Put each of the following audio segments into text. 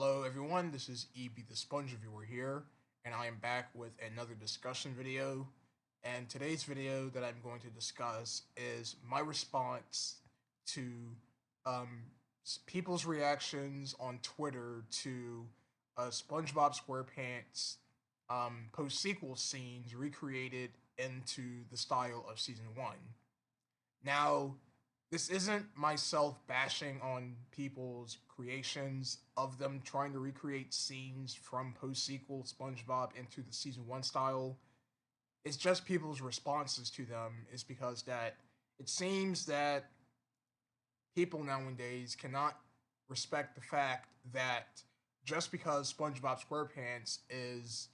Hello everyone, this is EB the Sponge Reviewer here, and I am back with another discussion video. And today's video that I'm going to discuss is my response to um, people's reactions on Twitter to SpongeBob SquarePants post-sequel scenes recreated into the style of Season 1. Now, this isn't myself bashing on people's creations of them trying to recreate scenes from post-sequel SpongeBob into the Season 1 style. It's just people's responses to them is because that it seems that people nowadays cannot respect the fact that just because SpongeBob SquarePants is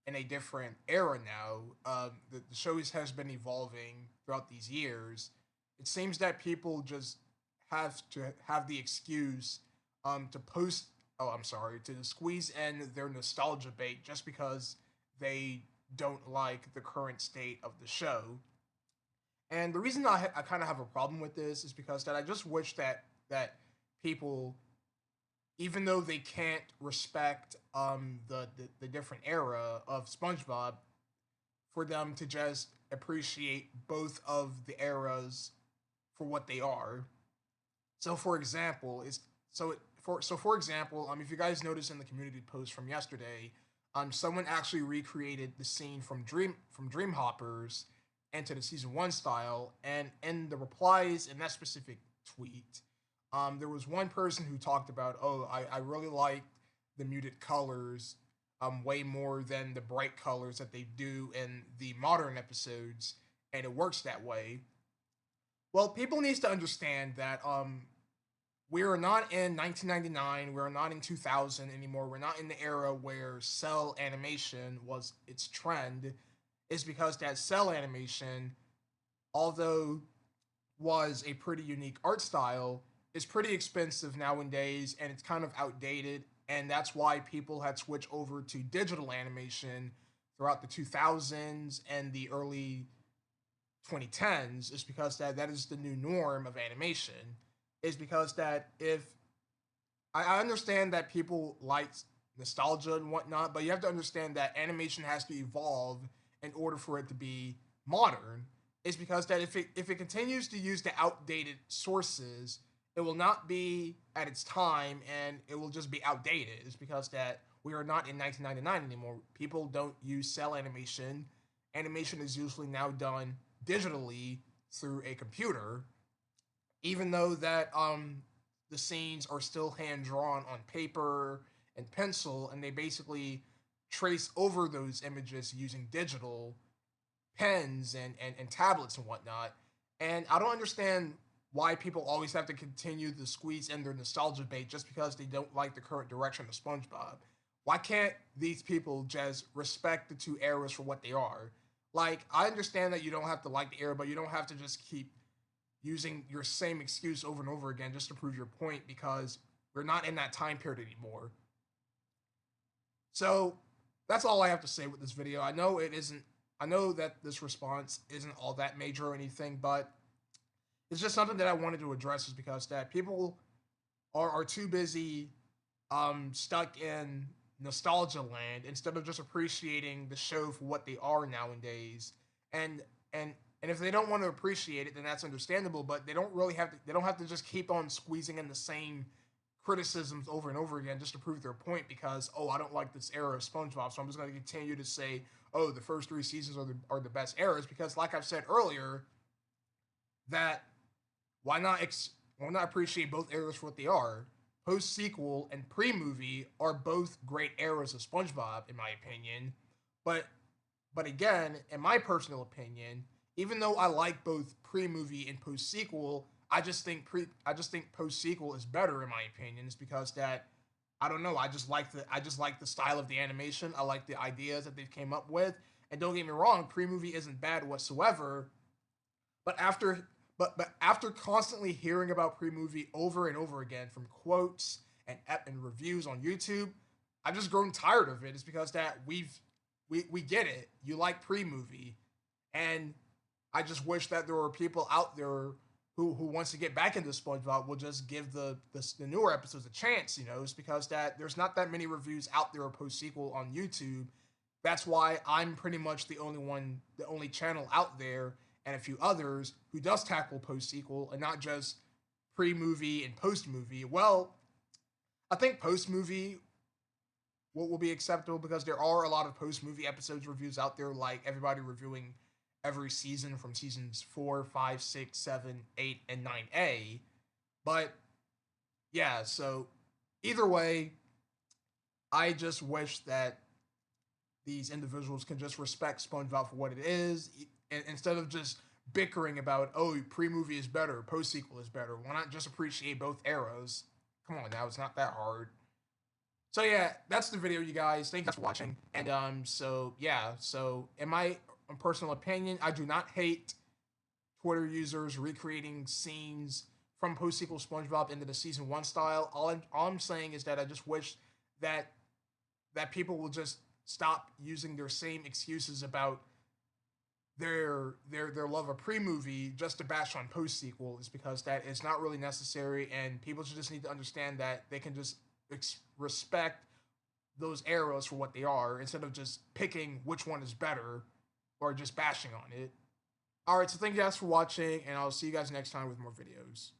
in a different era now, the show has been evolving throughout these years. It seems that people just have to have the excuse to post. Oh, I'm sorry, to squeeze in their nostalgia bait just because they don't like the current state of the show. And the reason I kind of have a problem with this is because that I just wish that people, even though they can't respect the different era of SpongeBob, for them to just appreciate both of the eras for what they are. So for example, for example, if you guys notice in the community post from yesterday, someone actually recreated the scene from Dream Hoppers into the Season 1 style, and in the replies in that specific tweet, there was one person who talked about, oh, I really like the muted colors way more than the bright colors that they do in the modern episodes, and it works that way. Well, people needs to understand that we are not in 1999, we're not in 2000 anymore. We're not in the era where cell animation was its trend. Is because that cell animation, although was a pretty unique art style, is pretty expensive nowadays and it's kind of outdated, and that's why people had switched over to digital animation throughout the 2000s and the early 2010s, is because that is the new norm of animation. Is because that if I understand that people like nostalgia and whatnot, but you have to understand that animation has to evolve in order for it to be modern. Is because that if it continues to use the outdated sources, it will not be at its time and it will just be outdated. It's because that we are not in 1999 anymore. People don't use cell animation. Animation is usually now done digitally through a computer, even though that the scenes are still hand drawn on paper and pencil, and they basically trace over those images using digital pens and tablets and whatnot. And I don't understand why people always have to continue to squeeze in their nostalgia bait just because they don't like the current direction of SpongeBob. Why can't these people just respect the two eras for what they are? Like, I understand that you don't have to like the era, but you don't have to just keep using your same excuse over and over again just to prove your point, because we're not in that time period anymore. So that's all I have to say with this video. I know it isn't. I know that this response isn't all that major or anything, but it's just something that I wanted to address, is because that people are too busy stuck in nostalgia land instead of just appreciating the show for what they are nowadays. And and if they don't want to appreciate it, then that's understandable, but they don't have to just keep on squeezing in the same criticisms over and over again just to prove their point, because, oh, I don't like this era of SpongeBob, so I'm just going to continue to say, oh, the first three seasons are the best eras, because like I've said earlier, that why not appreciate both eras for what they are? Post sequel and pre movie are both great eras of SpongeBob, in my opinion. But again, in my personal opinion, even though I like both pre movie and post sequel, I just think post sequel is better, in my opinion. It's because that I don't know, I just like the style of the animation. I like the ideas that they've came up with. And don't get me wrong, pre movie isn't bad whatsoever. But after constantly hearing about pre-movie over and over again from quotes and reviews on YouTube, I've just grown tired of it. It's because that we get it. You like pre-movie, and I just wish that there were people out there who wants to get back into SpongeBob will just give the newer episodes a chance. It's because that there's not that many reviews out there post sequel on YouTube. That's why I'm pretty much the only channel out there, and a few others who does tackle post sequel and not just pre movie and post movie. Well, I think post movie what will be acceptable because there are a lot of post movie episodes reviews out there, like everybody reviewing every season from seasons 4, 5, 6, 7, 8, and 9A. But yeah, so either way, I just wish that these individuals can just respect SpongeBob for what it is, instead of just bickering about, oh, pre-movie is better, post-sequel is better. Why not just appreciate both eras? Come on now, it's not that hard. So yeah, that's the video, you guys. Thank you guys for watching. And so yeah, so in my personal opinion, I do not hate Twitter users recreating scenes from post-sequel SpongeBob into the season 1 style. All I'm saying is that I just wish that people will just stop using their same excuses about their love of pre-movie just to bash on post-sequel, is because that is not really necessary, and people should just need to understand that they can just respect those eras for what they are instead of just picking which one is better or just bashing on it. Alright, so thank you guys for watching, and I'll see you guys next time with more videos.